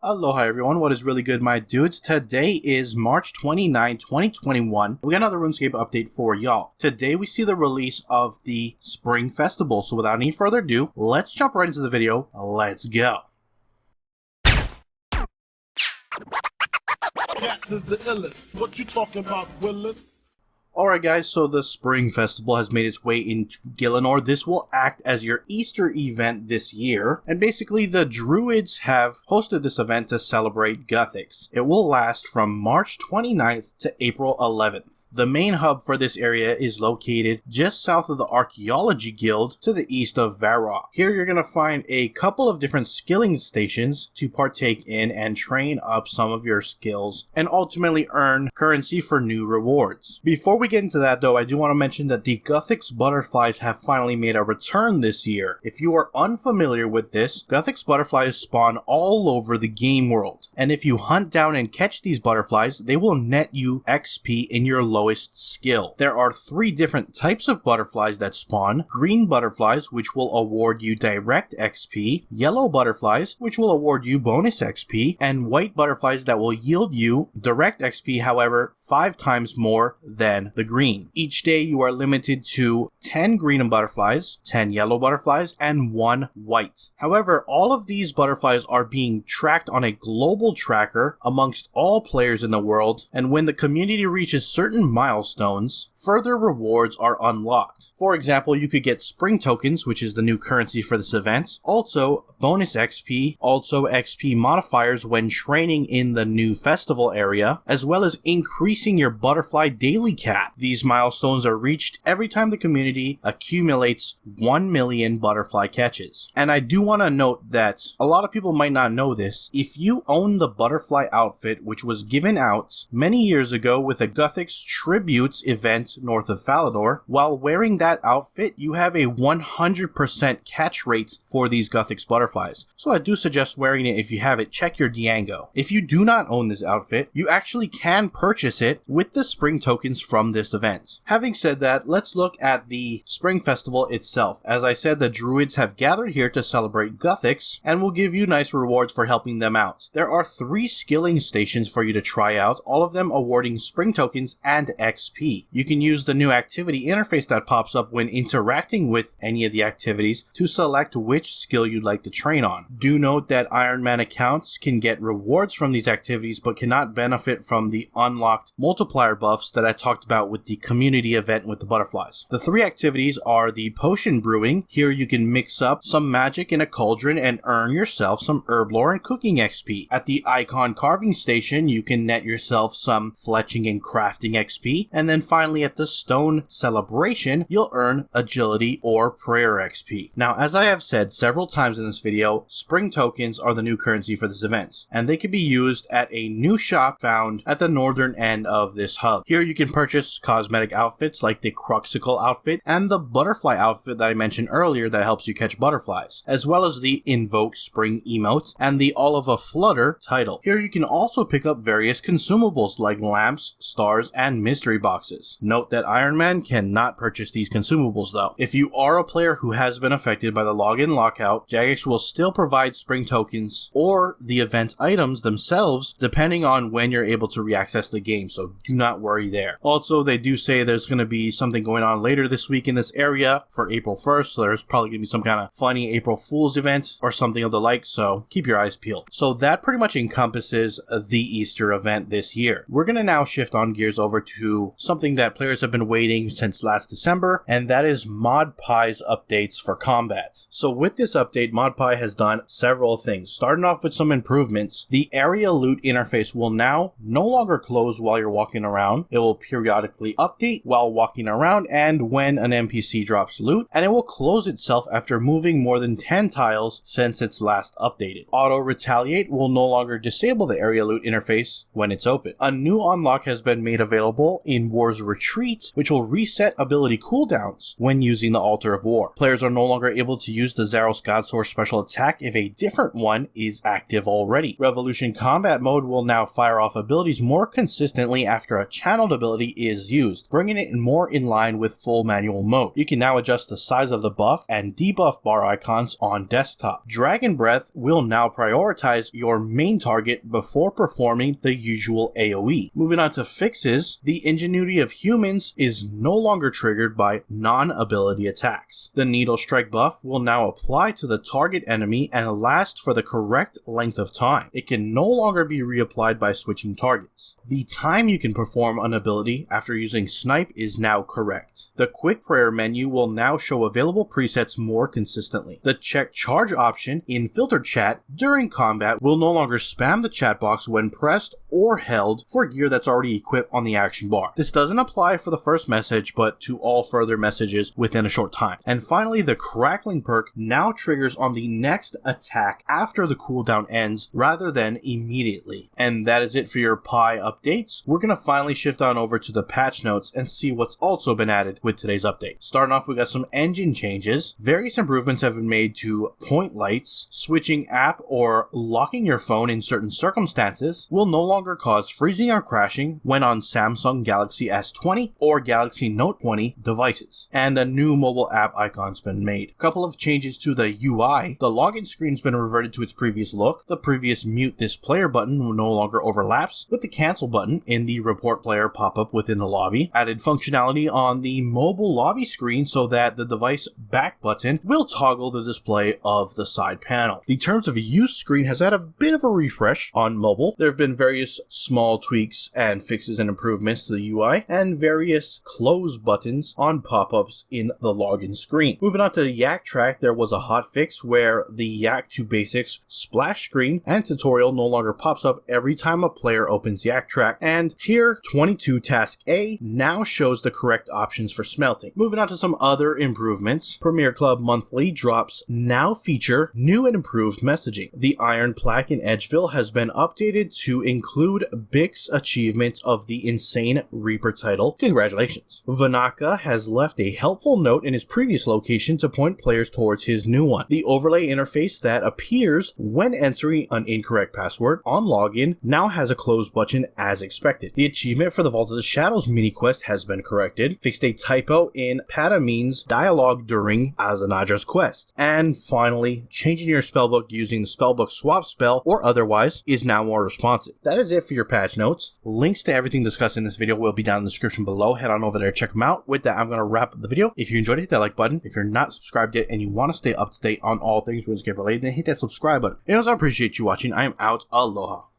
Aloha everyone, what is really good my dudes? Today is March 29, 2021. We got another RuneScape update for y'all. Today we see the release of the Spring Festival, so without any further ado, let's jump right into the video. Let's go. Cats is the illest. What you talking about, Willis? Alright guys, so the Spring Festival has made its way into Gielinor. This will act as your Easter event this year, and basically the Druids have hosted this event to celebrate Gothics. It will last from March 29th to April 11th. The main hub for this area is located just south of the Archaeology Guild to the east of Varrock. Here you're going to find a couple of different skilling stations to partake in and train up some of your skills and ultimately earn currency for new rewards. Before we get into that though, I do want to mention that the Gothics butterflies have finally made a return this year. If you are unfamiliar with this, Gothics butterflies spawn all over the game world, and if you hunt down and catch these butterflies, they will net you XP in your lowest skill. There are 3 different types of butterflies that spawn: green butterflies, which will award you direct XP, yellow butterflies, which will award you bonus XP, and white butterflies that will yield you direct XP, however 5 times more than the green. Each day you are limited to 10 green butterflies, 10 yellow butterflies, and 1 white. However, all of these butterflies are being tracked on a global tracker amongst all players in the world, and when the community reaches certain milestones, further rewards are unlocked. For example, you could get spring tokens, which is the new currency for this event, also bonus XP, also XP modifiers when training in the new festival area, as well as increasing your butterfly daily cap. These milestones are reached every time the community accumulates 1 million butterfly catches. And I do want to note that a lot of people might not know this. If you own the butterfly outfit, which was given out many years ago with a Gothics Tributes event north of Falador, while wearing that outfit, you have a 100% catch rate for these Gothics butterflies. So I do suggest wearing it. If you have it, check your Diango. If you do not own this outfit, you actually can purchase it with the spring tokens from this event. Having said that, let's look at the Spring Festival itself. As I said, the Druids have gathered here to celebrate Gothics and will give you nice rewards for helping them out. There are 3 skilling stations for you to try out, all of them awarding spring tokens and XP. You can use the new activity interface that pops up when interacting with any of the activities to select which skill you'd like to train on. Do note that Iron Man accounts can get rewards from these activities but cannot benefit from the unlocked multiplier buffs that I talked about with the community event with the butterflies. The 3 activities are the potion brewing. Here you can mix up some magic in a cauldron and earn yourself some herb lore and cooking XP. At the icon carving station, you can net yourself some fletching and crafting XP, and then finally at the stone celebration, you'll earn agility or prayer XP. Now, as I have said several times in this video, spring tokens are the new currency for this event, and they can be used at a new shop found at the northern end of this hub. Here you can purchase cosmetic outfits like the Cruxical outfit and the butterfly outfit that I mentioned earlier that helps you catch butterflies, as well as the Invoke Spring emote and the All of a Flutter title. Here you can also pick up various consumables like lamps, stars, and mystery boxes. Note that Iron Man cannot purchase these consumables though. If you are a player who has been affected by the login lockout, Jagex will still provide spring tokens or the event items themselves depending on when you're able to reaccess the game, so do not worry there. Also, they do say there's going to be something going on later this week in this area for April 1st, so there's probably going to be some kind of funny April Fool's event or something of the like, so keep your eyes peeled. So that pretty much encompasses the Easter event this year. We're going to now shift on gears over to something that players have been waiting since last December, and that is ModPie's updates for combat. So with this update, ModPie has done several things. Starting off with some improvements, the area loot interface will now no longer close while you're walking around. It will periodically update while walking around and when an NPC drops loot, and it will close itself after moving more than 10 tiles since it's last updated. Auto Retaliate will no longer disable the area loot interface when it's open. A new unlock has been made available in War's Retreat, which will reset ability cooldowns when using the Altar of War. Players are no longer able to use the Zaros Godsource special attack if a different one is active already. Revolution Combat Mode will now fire off abilities more consistently after a channeled ability is is used, bringing it more in line with full manual mode. You can now adjust the size of the buff and debuff bar icons on desktop. Dragon Breath will now prioritize your main target before performing the usual AoE. Moving on to fixes, the ingenuity of humans is no longer triggered by non-ability attacks. The Needle Strike buff will now apply to the target enemy and last for the correct length of time. It can no longer be reapplied by switching targets. The time you can perform an ability after using Snipe is now correct. The Quick Prayer menu will now show available presets more consistently. The Check Charge option in Filtered Chat during combat will no longer spam the chat box when pressed or held for gear that's already equipped on the action bar. This doesn't apply for the first message, but to all further messages within a short time. And finally, the Crackling perk now triggers on the next attack after the cooldown ends rather than immediately. And that is it for your Pi updates. We're going to finally shift on over to the patch notes and see what's also been added with today's update. Starting off, we got some engine changes. Various improvements have been made to point lights. Switching app or locking your phone in certain circumstances will no longer cause freezing or crashing when on Samsung Galaxy S20 or Galaxy Note 20 devices. And a new mobile app icon's been made. A couple of changes to the UI. The login screen's been reverted to its previous look. The previous mute this player button no longer overlaps with the cancel button in the report player pop-up within the lobby. Added functionality on the mobile lobby screen so that the device back button will toggle the display of the side panel. The terms of use screen has had a bit of a refresh on mobile. There have been various small tweaks and fixes and improvements to the UI and various close buttons on pop-ups in the login screen. Moving on to the Yak track, there was a hotfix where the Yak to Basics splash screen and tutorial no longer pops up every time a player opens Yak track, and Tier 22 Task A now shows the correct options for smelting. Moving on to some other improvements, Premier Club Monthly drops now feature new and improved messaging. The Iron Plaque in Edgeville has been updated to include Bix achievement of the Insane Reaper title. Congratulations. Vanaka has left a helpful note in his previous location to point players towards his new one. The overlay interface that appears when entering an incorrect password on login now has a close button as expected. The achievement for the Vault of the Shadows mini quest has been corrected. Fixed a typo in Padamin's dialogue during Azanadra's quest. And finally, changing your spellbook using the spellbook swap spell or otherwise is now more responsive. That is it for your patch notes. Links to everything discussed in this video will be down in the description below. Head on over there, check them out. With that, I'm going to wrap up the video. If you enjoyed it, hit that like button. If you're not subscribed yet and you want to stay up to date on all things RuneScape related, then hit that subscribe button. Anyways, I appreciate you watching. I am out. Aloha.